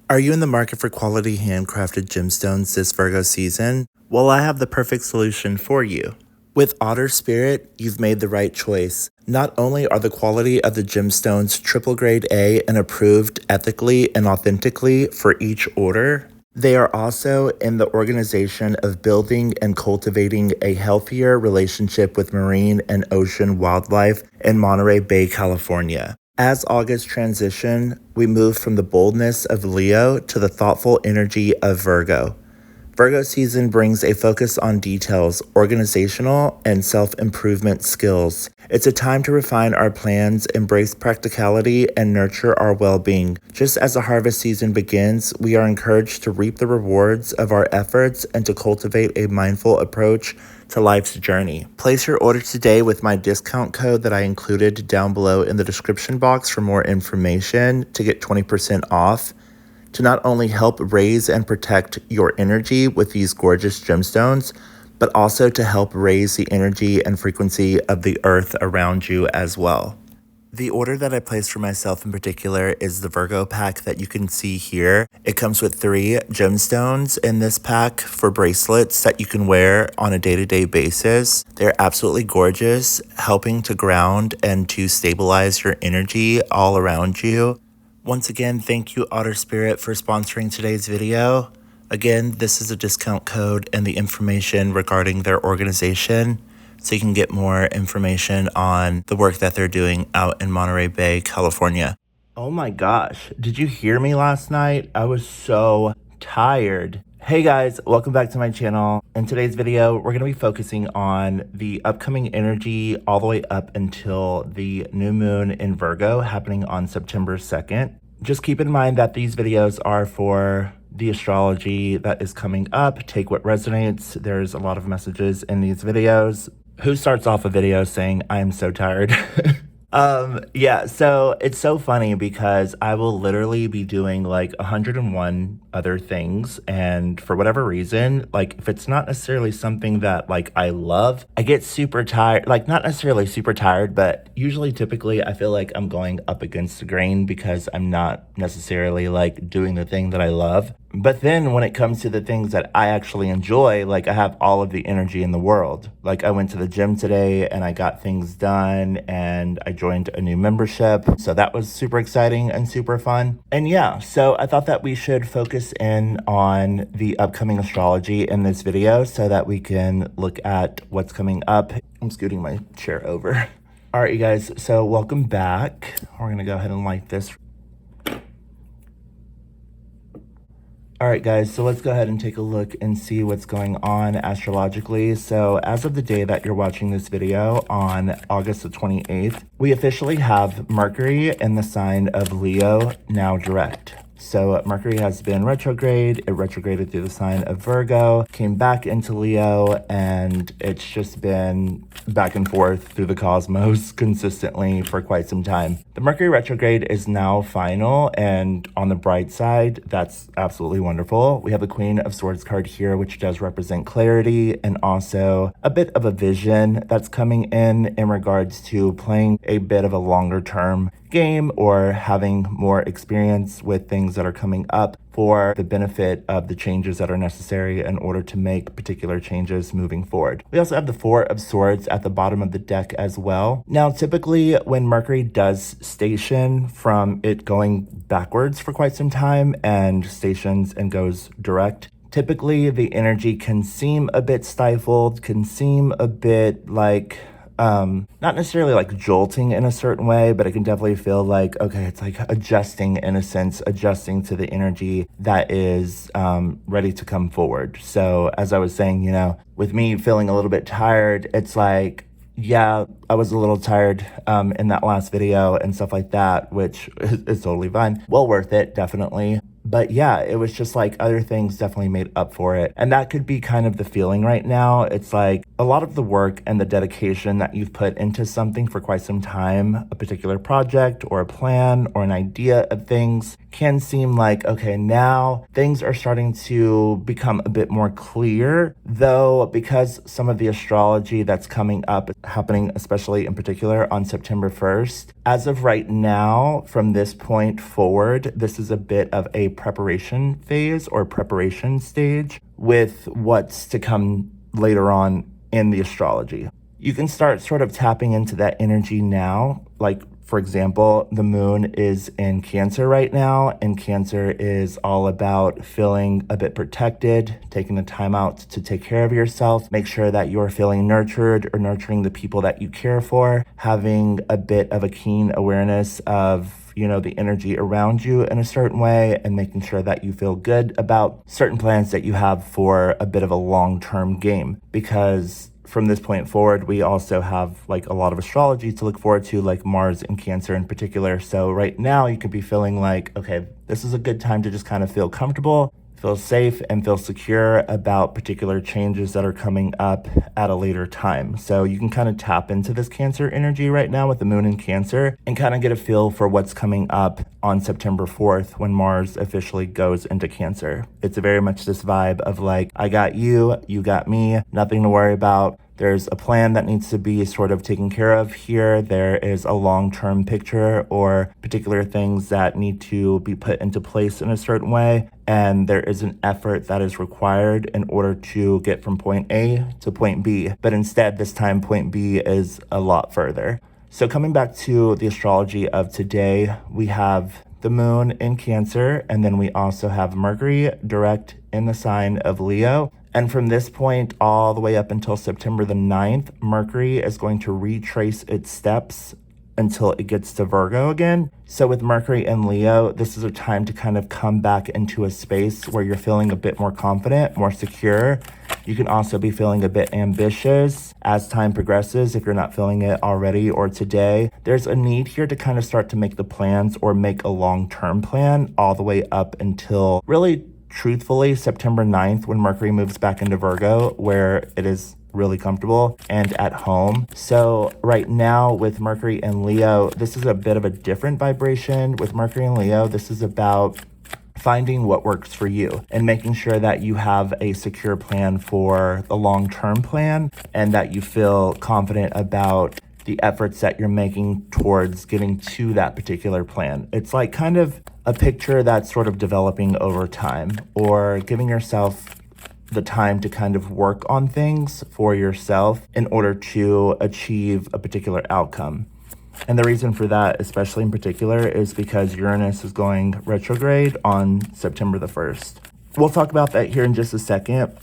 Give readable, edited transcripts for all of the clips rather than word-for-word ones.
Are you in the market for quality handcrafted gemstones this Virgo season? Well, I have the perfect solution for you. With Otter Spirit, you've made the right choice. Not only are the quality of the gemstones triple grade A and approved ethically and authentically for each order, they are also in the organization of building and cultivating a healthier relationship with marine and ocean wildlife in Monterey Bay, California. As August transitioned, we moved from the boldness of Leo to the thoughtful energy of Virgo. Virgo season brings a focus on details, organizational, and self-improvement skills. It's a time to refine our plans, embrace practicality, and nurture our well-being. Just as the harvest season begins, we are encouraged to reap the rewards of our efforts and to cultivate a mindful approach to life's journey. Place your order today with my discount code that I included down below in the description box for more information to get 20% off. To not only help raise and protect your energy with these gorgeous gemstones, but also to help raise the energy and frequency of the earth around you as well. The order that I placed for myself in particular is the Virgo pack that you can see here. It comes with 3 gemstones in this pack for bracelets that you can wear on a day-to-day basis. They're absolutely gorgeous, helping to ground and to stabilize your energy all around you. Once again, thank you Otter Spirit for sponsoring today's video. Again, this is a discount code and the information regarding their organization, so you can get more information on the work that they're doing out in Monterey Bay, California. Oh my gosh, did you hear me last night? I was so tired. Hey guys, welcome back to my channel. In today's video, we're going to be focusing on the upcoming energy all the way up until the new moon in Virgo happening on September 2nd. Just keep in mind that these videos are for the astrology that is coming up. Take what resonates. There's a lot of messages in these videos. Who starts off a video saying, I am so tired? Yeah, so it's so funny because I will literally be doing like 101 other things, and for whatever reason, like if it's not necessarily something that like I love, I get super tired. Like not necessarily super tired, but usually typically I feel like I'm going up against the grain because I'm not necessarily like doing the thing that I love. But then when it comes to the things that I actually enjoy, like I have all of the energy in the world. Like I went to the gym today and I got things done, and I joined a new membership. So that was super exciting and super fun. And yeah, so I thought that we should focus in on the upcoming astrology in this video so that we can look at what's coming up. I'm scooting my chair over. All right, you guys, so welcome back. We're gonna go ahead and light this. All right, guys, so let's go ahead and take a look and see what's going on astrologically. So as of the day that you're watching this video on August the 28th, we officially have Mercury in the sign of Leo now direct. So Mercury has been retrograde. It retrograded through the sign of Virgo, came back into Leo, and it's just been back and forth through the cosmos consistently for quite some time. The Mercury retrograde is now final, and on the bright side, that's absolutely wonderful. We have the Queen of Swords card here, which does represent clarity and also a bit of a vision that's coming in regards to playing a bit of a longer term game or having more experience with things that are coming up for the benefit of the changes that are necessary in order to make particular changes moving forward. We also have the Four of Swords at the bottom of the deck as well. Now, typically when Mercury does station from it going backwards for quite some time and stations and goes direct, typically the energy can seem a bit stifled, can seem a bit like not necessarily like jolting in a certain way, but I can definitely feel like, okay, it's like adjusting in a sense, adjusting to the energy that is ready to come forward. So as I was saying, you know, with me feeling a little bit tired, it's like, yeah, I was a little tired in that last video and stuff like that, which is totally fine. Well worth it, definitely. But yeah, it was just like other things definitely made up for it. And that could be kind of the feeling right now. It's like a lot of the work and the dedication that you've put into something for quite some time, a particular project or a plan or an idea of things, can seem like, okay, now things are starting to become a bit more clear, though, because some of the astrology that's coming up, happening especially in particular on September 1st, as of right now, from this point forward, this is a bit of a preparation phase or preparation stage with what's to come later on in the astrology. You can start sort of tapping into that energy now. Like, for example, the moon is in Cancer right now, and Cancer is all about feeling a bit protected, taking the time out to take care of yourself, make sure that you're feeling nurtured or nurturing the people that you care for, having a bit of a keen awareness of the energy around you in a certain way, and making sure that you feel good about certain plans that you have for a bit of a long-term game. Because from this point forward, we also have like a lot of astrology to look forward to, like Mars in Cancer in particular. So right now you could be feeling like, okay, this is a good time to just kind of feel comfortable, feel safe, and feel secure about particular changes that are coming up at a later time. So you can kind of tap into this Cancer energy right now with the moon in Cancer and kind of get a feel for what's coming up on September 4th when Mars officially goes into Cancer. It's very much this vibe of like, I got you, you got me, nothing to worry about. There's a plan that needs to be sort of taken care of here. There is a long-term picture or particular things that need to be put into place in a certain way. And there is an effort that is required in order to get from point A to point B. But instead, this time, point B is a lot further. So coming back to the astrology of today, we have the moon in Cancer, and then we also have Mercury direct in the sign of Leo. And from this point all the way up until September the 9th, Mercury is going to retrace its steps until it gets to Virgo again. So with Mercury and Leo, this is a time to kind of come back into a space where you're feeling a bit more confident, more secure. You can also be feeling a bit ambitious as time progresses if you're not feeling it already or today. There's a need here to kind of start to make the plans or make a long-term plan all the way up until really truthfully September 9th when Mercury moves back into Virgo, where it is really comfortable and at home. So right now with Mercury and Leo, this is a bit of a different vibration. With Mercury and Leo, this is about finding what works for you and making sure that you have a secure plan for the long-term plan and that you feel confident about the efforts that you're making towards getting to that particular plan. It's like kind of a picture that's sort of developing over time, or giving yourself the time to kind of work on things for yourself in order to achieve a particular outcome. And the reason for that, especially in particular, is because Uranus is going retrograde on September the 1st. We'll talk about that here in just a second.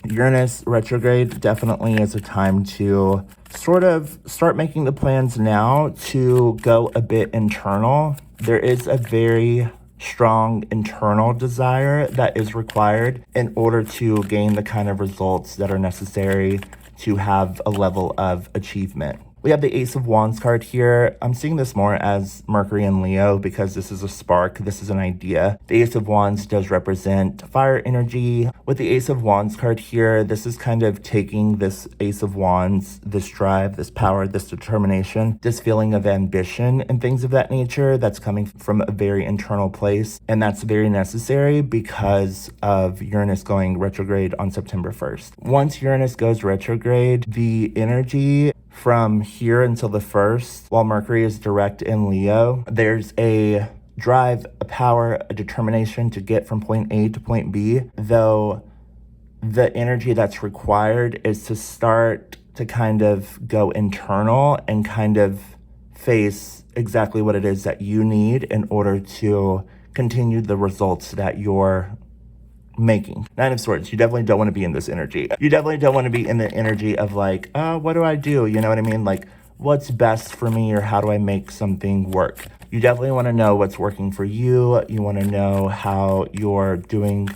Uranus retrograde definitely is a time to sort of start making the plans now to go a bit internal. There is a very strong internal desire that is required in order to gain the kind of results that are necessary to have a level of achievement. We have the Ace of Wands card here. I'm seeing this more as Mercury and Leo because this is a spark, this is an idea. The Ace of Wands does represent fire energy. With the Ace of Wands card here, this is kind of taking this Ace of Wands, this drive, this power, this determination, this feeling of ambition and things of that nature that's coming from a very internal place. And that's very necessary because of Uranus going retrograde on September 1st. Once Uranus goes retrograde, the energy from here until the 1st, while Mercury is direct in Leo, there's a drive, a power, a determination to get from point A to point B, though the energy that's required is to start to kind of go internal and kind of face exactly what it is that you need in order to continue the results that you're making. Nine of Swords, you definitely don't want to be in this energy. You definitely don't want to be in the energy of like, what do I do? You know what I mean? Like, what's best for me, or how do I make something work? You definitely want to know what's working for you. You want to know how you're doing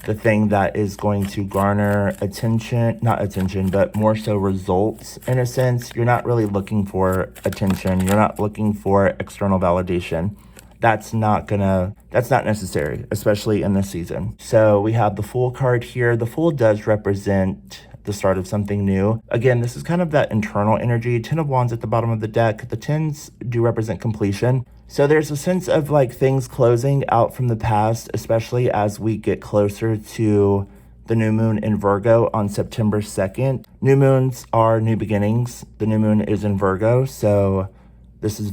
the thing that is going to garner attention, not attention, but more so results in a sense. You're not really looking for attention. You're not looking for external validation. That's not necessary, especially in this season. So we have the Fool card here. The Fool does represent the start of something new. Again, this is kind of that internal energy. 10 of Wands at the bottom of the deck. The 10s do represent completion. So there's a sense of like things closing out from the past, especially as we get closer to the new moon in Virgo on September 2nd. New moons are new beginnings. The new moon is in Virgo, so this is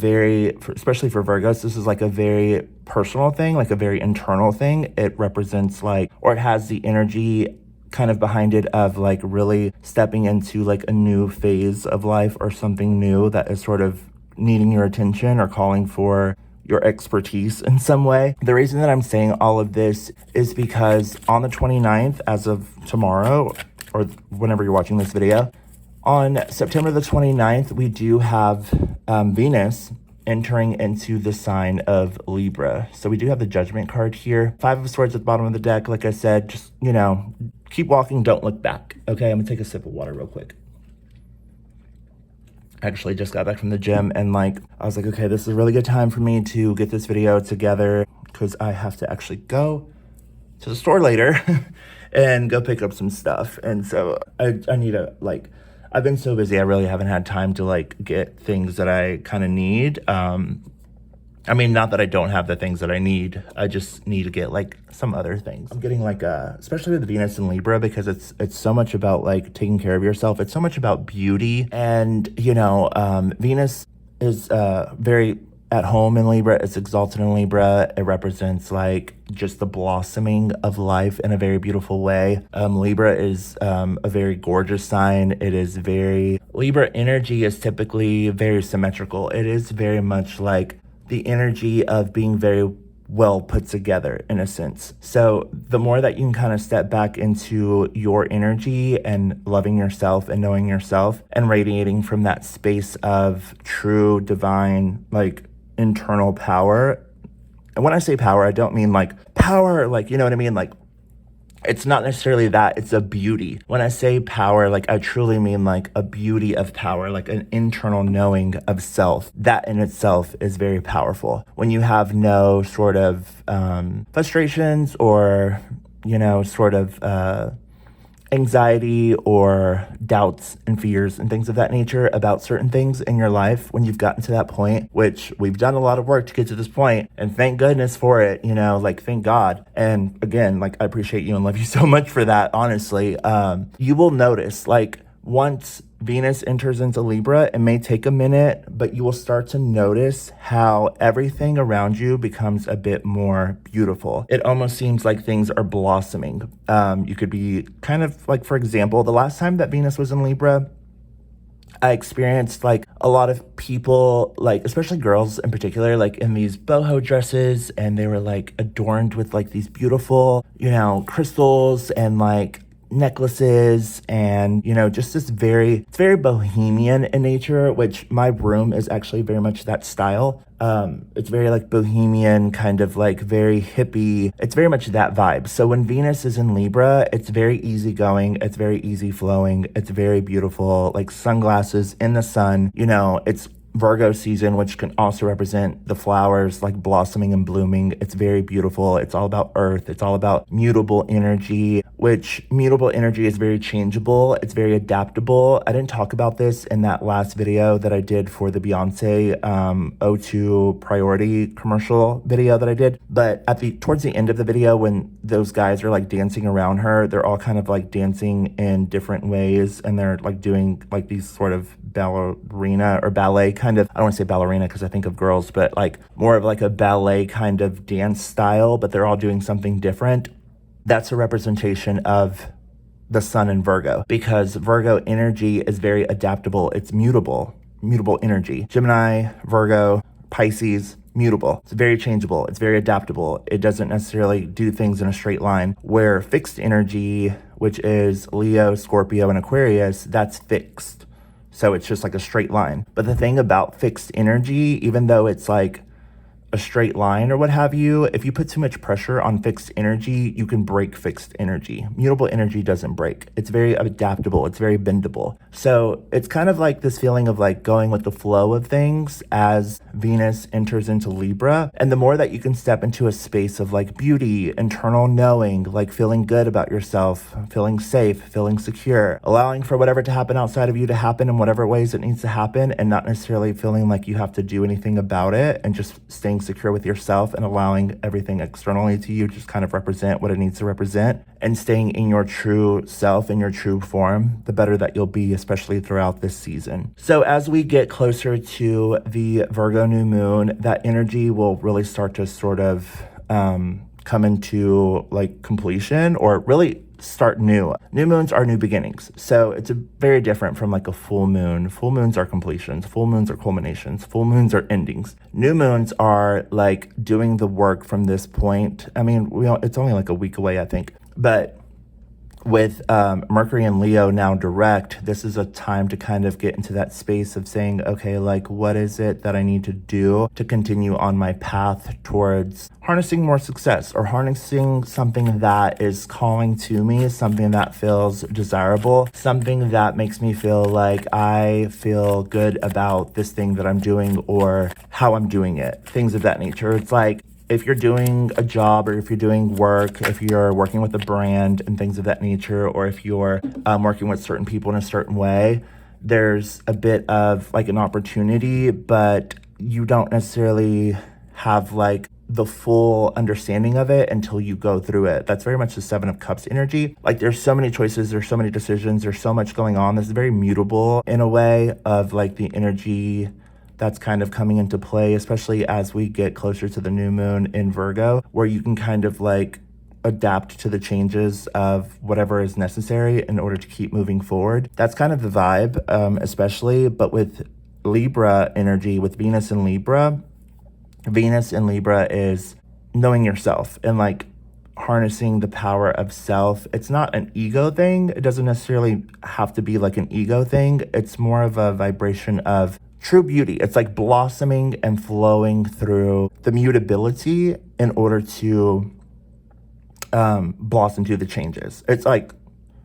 especially for Virgos, this is like a very personal thing, like a very internal thing. It represents like, or it has the energy kind of behind it of like really stepping into like a new phase of life or something new that is sort of needing your attention or calling for your expertise in some way. The reason that I'm saying all of this is because on the 29th, as of tomorrow, or whenever you're watching this video, on September the 29th, we do have Venus entering into the sign of Libra. So we do have the Judgment card here. 5 of Swords at the bottom of the deck. Like I said, just, you know, keep walking, don't look back. Okay, I'm gonna take a sip of water real quick. Actually just got back from the gym and like I was like, okay, this is a really good time for me to get this video together because I have to actually go to the store later and go pick up some stuff. And so I need to like, I've been so busy, I really haven't had time to like get things that I kind of need. I mean, not that I don't have the things that I need. I just need to get like some other things. I'm getting like especially with Venus and Libra, because it's so much about like taking care of yourself. It's so much about beauty. And, you know, Venus is very at home in Libra. It's exalted in Libra. It represents like just the blossoming of life in a very beautiful way. Libra is a very gorgeous sign. It is very, Libra energy is typically very symmetrical. It is very much like the energy of being very well put together in a sense. So the more that you can kind of step back into your energy and loving yourself and knowing yourself and radiating from that space of true divine, like internal power. And when I say power, I don't mean like power, like, you know what I mean? Like, it's not necessarily that, it's a beauty. When I say power, like I truly mean like a beauty of power, like an internal knowing of self. That in itself is very powerful. When you have no sort of frustrations or, you know, sort of anxiety or doubts and fears and things of that nature about certain things in your life, when you've gotten to that point, which we've done a lot of work to get to this point, and thank goodness for it, you know, like thank God. And again, like I appreciate you and love you so much for that, honestly. You will notice like once Venus enters into Libra, it may take a minute, but you will start to notice how everything around you becomes a bit more beautiful. It almost seems like things are blossoming. You could be kind of like, for example, the last time that Venus was in Libra, I experienced like a lot of people, like especially girls in particular, like in these boho dresses, and they were like adorned with like these beautiful, you know, crystals and like necklaces, and you know, just this it's very bohemian in nature, which my room is actually very much that style. It's very like bohemian, kind of like very hippie. It's very much that vibe. So when Venus is in Libra, it's very easygoing, it's very easy flowing, it's very beautiful, like sunglasses in the sun, you know. It's Virgo season, which can also represent the flowers like blossoming and blooming. It's very beautiful. It's all about earth. It's all about mutable energy, which mutable energy is very changeable. It's very adaptable. I didn't talk about this in that last video that I did for the Beyonce O2 priority commercial video that I did. But towards the end of the video, when those guys are like dancing around her, they're all kind of like dancing in different ways, and they're like doing like these sort of ballerina or ballet kind of, I don't want to say ballerina because I think of girls, but like more of like a ballet kind of dance style, but they're all doing something different. That's a representation of the sun in Virgo, because Virgo energy is very adaptable. It's mutable energy. Gemini, Virgo, Pisces, mutable. It's very changeable. It's very adaptable. It doesn't necessarily do things in a straight line, where fixed energy, which is Leo, Scorpio, and Aquarius, that's fixed. So it's just like a straight line. But the thing about fixed energy, even though it's like a straight line or what have you, if you put too much pressure on fixed energy, you can break fixed energy. Mutable energy doesn't break. It's very adaptable. It's very bendable. So it's kind of like this feeling of like going with the flow of things as Venus enters into Libra. And the more that you can step into a space of like beauty, internal knowing, like feeling good about yourself, feeling safe, feeling secure, allowing for whatever to happen outside of you to happen in whatever ways it needs to happen, and not necessarily feeling like you have to do anything about it, and just staying secure with yourself and allowing everything externally to you just kind of represent what it needs to represent, and staying in your true self, in your true form, the better that you'll be, especially throughout this season. So as we get closer to the Virgo new moon, that energy will really start to sort of come into like completion, or really start new. New moons are new beginnings. So it's very different from like a full moon. Full moons are completions. Full moons are culminations. Full moons are endings. New moons are like doing the work from this point. I mean, it's only like a week away, I think. But with Mercury and Leo now direct, this is a time to kind of get into that space of saying, okay, like, what is it that I need to do to continue on my path towards harnessing more success, or harnessing something that is calling to me, something that feels desirable, something that makes me feel like I feel good about this thing that I'm doing or how I'm doing it, things of that nature. It's like, if you're doing a job, or if you're doing work, if you're working with a brand and things of that nature, or if you're working with certain people in a certain way, there's a bit of like an opportunity, but you don't necessarily have like the full understanding of it until you go through it. That's very much the Seven of Cups energy. Like, there's so many choices, there's so many decisions, there's so much going on. This is very mutable in a way of like the energy that's kind of coming into play, especially as we get closer to the new moon in Virgo, where you can kind of like adapt to the changes of whatever is necessary in order to keep moving forward. That's kind of the vibe, especially. But with Libra energy, with Venus in Libra is knowing yourself and like harnessing the power of self. It's not an ego thing. It doesn't necessarily have to be like an ego thing. It's more of a vibration of true beauty. It's like blossoming and flowing through the mutability in order to blossom through the changes. It's like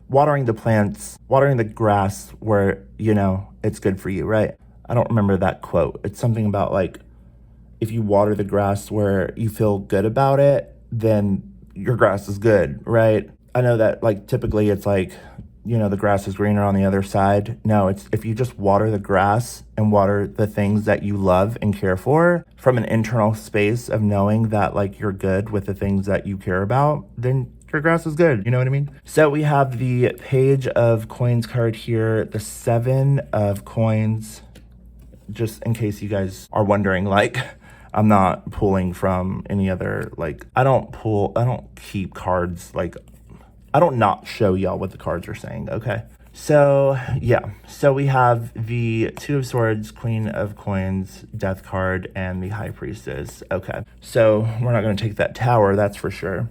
watering the plants, watering the grass where, you know, it's good for you, right? I don't remember that quote. It's something about like, if you water the grass where you feel good about it, then your grass is good, right? I know that like typically it's like, you know, the grass is greener on the other side. No, it's if you just water the grass and water the things that you love and care for from an internal space of knowing that like you're good with the things that you care about, then your grass is good. You know what I mean? So we have the Page of Coins card here, the Seven of Coins, just in case you guys are wondering, like, I'm not pulling from any other, like, I don't keep cards, like, I don't not show y'all what the cards are saying, okay? So, yeah. So we have the Two of Swords, Queen of Coins, Death card, and the High Priestess. Okay. So we're not going to take that Tower, that's for sure.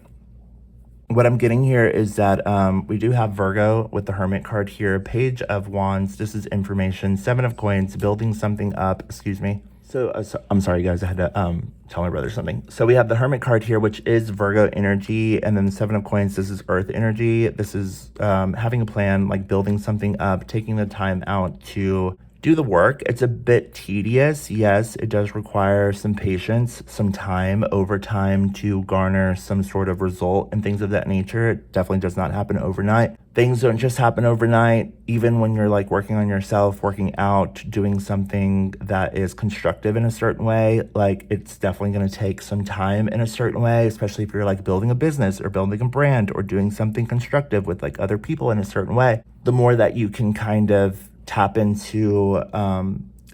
What I'm getting here is that we do have Virgo with the Hermit card here, Page of Wands. This is information. Seven of Coins, building something up. Excuse me. So I'm sorry, guys. I had to tell my brother something. So we have the Hermit card here, which is Virgo energy. And then the Seven of Coins, this is Earth energy. This is having a plan, like building something up, taking the time out to do the work. It's a bit tedious. Yes, it does require some patience, some time over time to garner some sort of result and things of that nature. It definitely does not happen overnight. Things don't just happen overnight. Even when you're like working on yourself, working out, doing something that is constructive in a certain way, like it's definitely going to take some time in a certain way, especially if you're like building a business or building a brand or doing something constructive with like other people in a certain way. The more that you can kind of tap into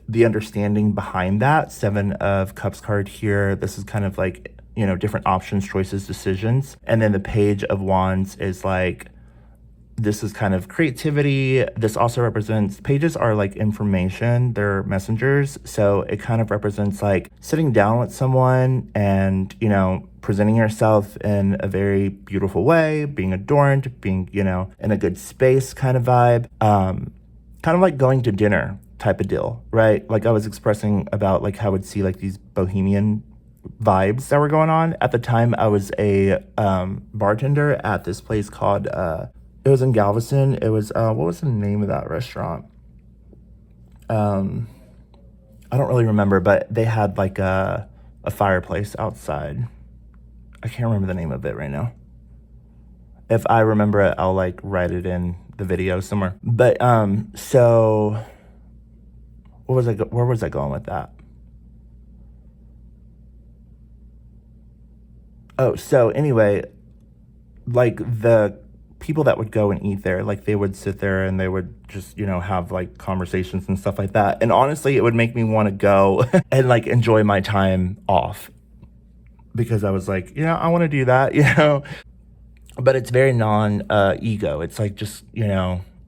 the understanding behind that. Seven of Cups card here. This is kind of like, you know, different options, choices, decisions. And then the Page of Wands is like, this is kind of creativity. This also represents, pages are like information, they're messengers. So it kind of represents like sitting down with someone and, you know, presenting yourself in a very beautiful way, being adorned, being, you know, in a good space kind of vibe. Kind of like going to dinner type of deal, right? Like I was expressing about like how I would see like these bohemian vibes that were going on. At the time, I was a bartender at this place called, it was in Galveston. It was, what was the name of that restaurant? I don't really remember, but they had like a fireplace outside. I can't remember the name of it right now. If I remember it, I'll like write it in the video somewhere. But so where was I going with that? Oh, so anyway, like the people that would go and eat there, like they would sit there and they would just, have like conversations and stuff like that. And honestly, it would make me want to go and like enjoy my time off because I was like, I want to do that. But it's very non ego. It's like just,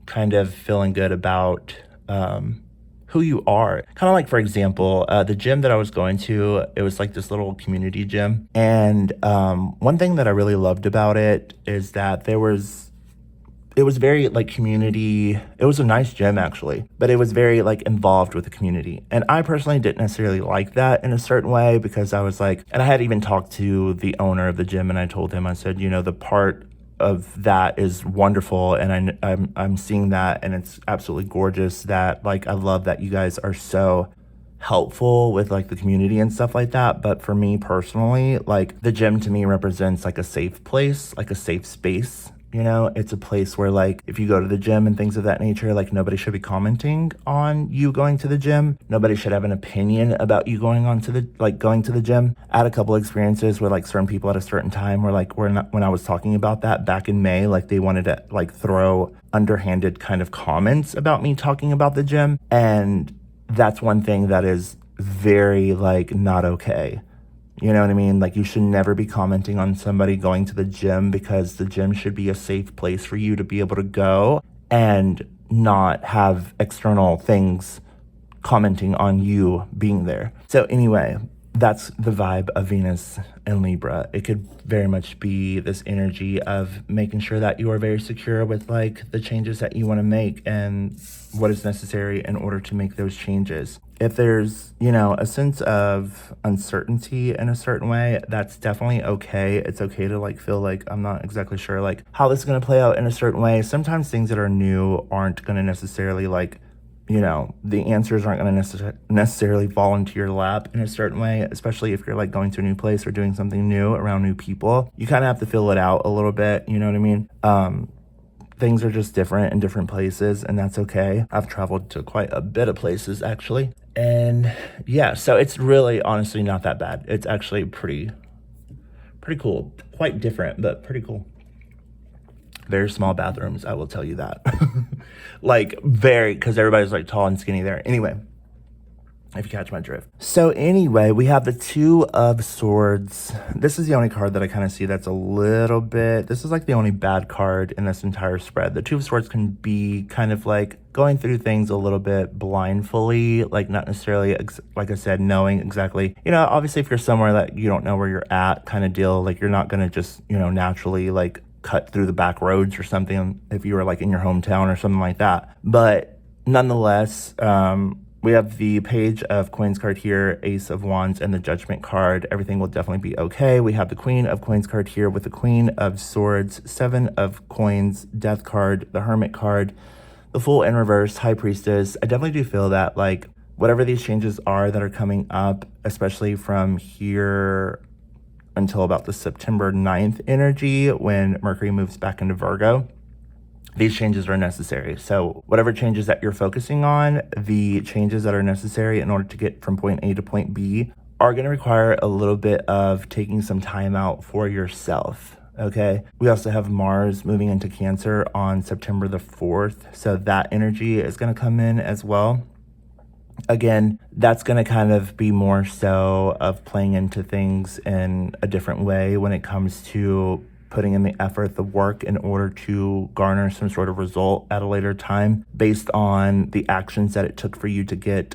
kind of feeling good about who you are. Kind of like, for example, the gym that I was going to, it was like this little community gym. And one thing that I really loved about it is that it was very like community. It was a nice gym actually, but it was very like involved with the community. And I personally didn't necessarily like that in a certain way because I was like, and I had even talked to the owner of the gym and I told him, I said, the part of that is wonderful and I'm seeing that and it's absolutely gorgeous that like I love that you guys are so helpful with like the community and stuff like that. But for me personally, like the gym to me represents like a safe place, like a safe space. It's a place where like if you go to the gym and things of that nature, like nobody should be commenting on you going to the gym. Nobody should have an opinion about you going to the gym. I had a couple experiences where like certain people at a certain time were like when I was talking about that back in May, like they wanted to like throw underhanded kind of comments about me talking about the gym. And that's one thing that is very like not okay. You know what I mean? Like you should never be commenting on somebody going to the gym because the gym should be a safe place for you to be able to go and not have external things commenting on you being there. So anyway, that's the vibe of Venus and Libra. It could very much be this energy of making sure that you are very secure with like the changes that you want to make and what is necessary in order to make those changes. If there's, a sense of uncertainty in a certain way, that's definitely okay. It's okay to like feel like I'm not exactly sure like how this is going to play out in a certain way. Sometimes things that are new aren't going to necessarily like the answers aren't going to necessarily fall into your lap in a certain way, especially if you're like going to a new place or doing something new around new people. You kind of have to feel it out a little bit. You know what I mean? Things are just different in different places, and that's okay. I've traveled to quite a bit of places actually. And yeah, so it's really honestly not that bad. It's actually pretty cool. Quite different, but pretty cool. Very small bathrooms, I will tell you that. Like because everybody's like tall and skinny there. Anyway, if you catch my drift. So anyway, we have the Two of Swords. This is the only card that I kind of see that's a little bit, this is like the only bad card in this entire spread. The Two of Swords can be kind of like going through things a little bit blindly, like not necessarily, like I said, knowing exactly, obviously if you're somewhere that you don't know where you're at kind of deal, like you're not going to just, naturally like cut through the back roads or something if you were like in your hometown or something like that. But nonetheless, we have the Page of Coins card here, Ace of Wands, and the Judgment card. Everything will definitely be okay. We have the Queen of Coins card here with the Queen of Swords, Seven of Coins, Death card, the Hermit card, the Fool in reverse, High Priestess. I definitely do feel that like whatever these changes are that are coming up, especially from here until about the September 9th energy when Mercury moves back into Virgo, these changes are necessary. So whatever changes that you're focusing on, the changes that are necessary in order to get from point A to point B are going to require a little bit of taking some time out for yourself. Okay. We also have Mars moving into Cancer on September the 4th. So that energy is going to come in as well. Again, that's going to kind of be more so of playing into things in a different way when it comes to putting in the effort, the work in order to garner some sort of result at a later time based on the actions that it took for you to get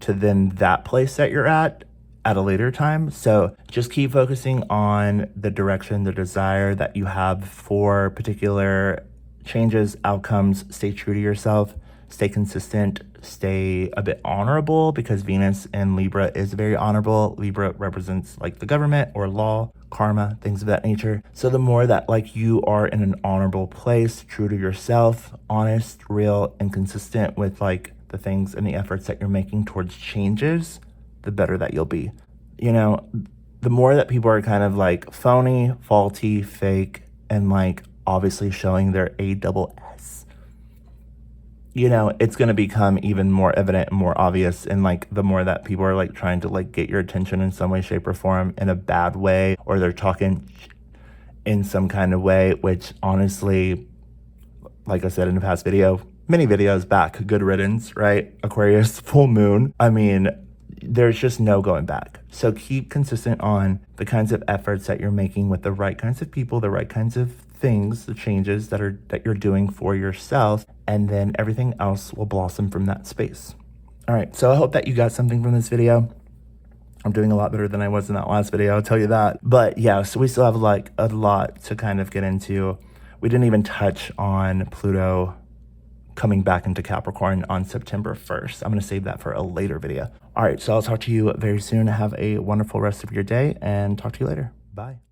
to then that place that you're at a later time. So just keep focusing on the direction, the desire that you have for particular changes, outcomes. Stay true to yourself, stay consistent, stay a bit honorable, because Venus in Libra is very honorable. Libra represents like the government or law, karma, things of that nature. So the more that like you are in an honorable place, true to yourself, honest, real, and consistent with like the things and the efforts that you're making towards changes, the better that you'll be. The more that people are kind of like phony, faulty, fake, and like obviously showing their ASS, you know, it's going to become even more evident and more obvious. And like, the more that people are like trying to like get your attention in some way, shape, or form in a bad way, or they're talking in some kind of way, which honestly, like I said in the past video, many videos back, good riddance, right? Aquarius, full moon. I mean, there's just no going back. So keep consistent on the kinds of efforts that you're making with the right kinds of people, the right kinds of things, the changes that you're doing for yourself, and then everything else will blossom from that space. All right, so I hope that you got something from this video. I'm doing a lot better than I was in that last video, I'll tell you that. But yeah, so we still have like a lot to kind of get into. We didn't even touch on Pluto coming back into Capricorn on September 1st. I'm going to save that for a later video. All right, so I'll talk to you very soon. Have a wonderful rest of your day and talk to you later. Bye.